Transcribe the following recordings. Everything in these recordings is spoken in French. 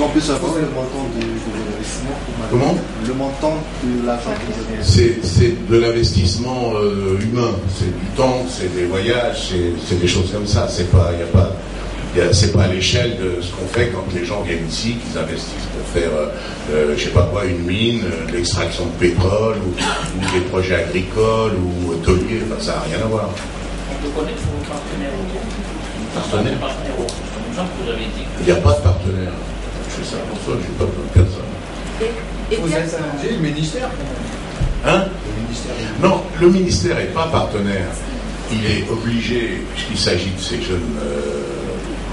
qu'on peut savoir le montant de l'investissement? Comment? Le montant de l'argent que vous avez investi. C'est de l'investissement humain, c'est du temps, c'est des voyages, c'est des choses comme ça. C'est pas, c'est pas à l'échelle de ce qu'on fait quand les gens viennent ici, qu'ils investissent pour faire, je sais pas quoi, une mine, de l'extraction de pétrole, ou des projets agricoles, ou hôteliers, enfin ça n'a rien à voir. On peut connaître vos partenaires autour. Partenaires? Par exemple, vous avez dit que... Il n'y a pas de partenaire. Je fais ça pour ça, je n'ai pas besoin de personne. Vous êtes le ministère? Hein? Le ministère. Non, le ministère n'est pas partenaire. Il est obligé, puisqu'il s'agit de ces jeunes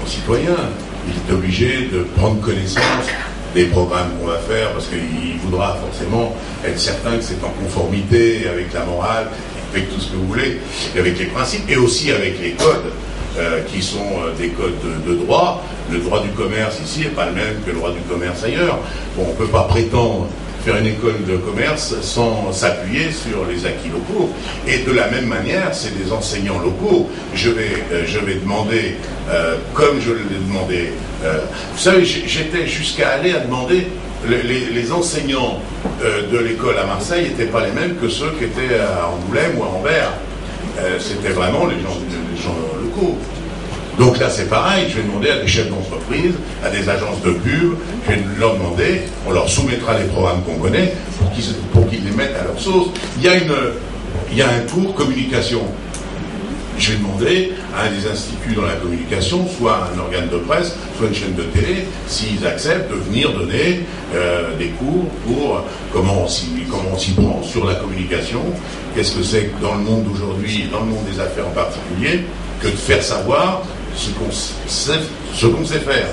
concitoyens, il est obligé de prendre connaissance des programmes qu'on va faire, parce qu'il voudra forcément être certain que c'est en conformité avec la morale, avec tout ce que vous voulez, avec les principes, et aussi avec les codes, qui sont des codes de droit. Le droit du commerce ici n'est pas le même que le droit du commerce ailleurs. Bon, on ne peut pas prétendre faire une école de commerce sans s'appuyer sur les acquis locaux. Et de la même manière, c'est des enseignants locaux. Je vais demander, comme je l'ai demandé, vous savez, j'étais jusqu'à aller à demander, les enseignants de l'école à Marseille n'étaient pas les mêmes que ceux qui étaient à Angoulême ou à Anvers. C'était vraiment les gens locaux. Donc là, c'est pareil, je vais demander à des chefs d'entreprise, à des agences de pub, je vais leur demander, on leur soumettra les programmes qu'on connaît pour qu'ils les mettent à leur sauce. Il y a un cours communication. Je vais demander à un des instituts dans la communication, soit un organe de presse, soit une chaîne de télé, s'ils acceptent de venir donner des cours pour comment on s'y prend sur la communication, qu'est-ce que c'est dans le monde d'aujourd'hui, dans le monde des affaires en particulier, que de faire savoir ce qu'on sait faire.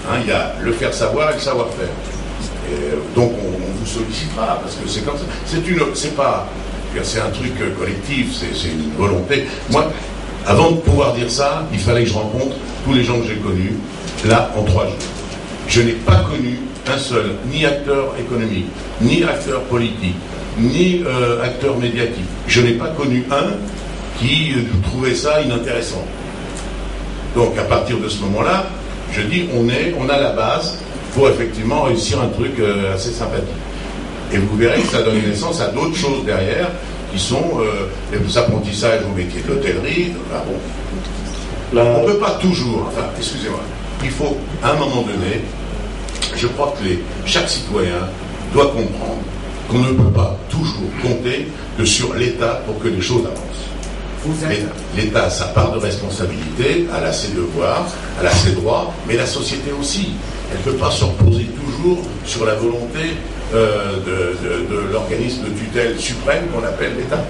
Hein, il y a le faire savoir et le savoir-faire. Donc on vous sollicitera, parce que c'est comme ça. C'est un truc collectif, c'est une volonté. Moi, avant de pouvoir dire ça, il fallait que je rencontre tous les gens que j'ai connus, là, en 3 jours. Je n'ai pas connu un seul, ni acteur économique, ni acteur politique, ni acteur médiatique. Je n'ai pas connu un qui trouvait ça inintéressant. Donc, à partir de ce moment-là, je dis, on a la base pour effectivement réussir un truc assez sympathique. Et vous verrez que ça donne naissance à d'autres choses derrière, qui sont les apprentissages au métier de l'hôtellerie. Enfin, bon. On ne peut pas toujours, enfin, excusez-moi, il faut, à un moment donné, je crois que chaque citoyen doit comprendre qu'on ne peut pas toujours compter que sur l'État pour que les choses avancent. L'État a sa part de responsabilité, elle a ses devoirs, elle a ses droits, mais la société aussi. Elle ne peut pas se reposer toujours sur la volonté de l'organisme de tutelle suprême qu'on appelle l'État.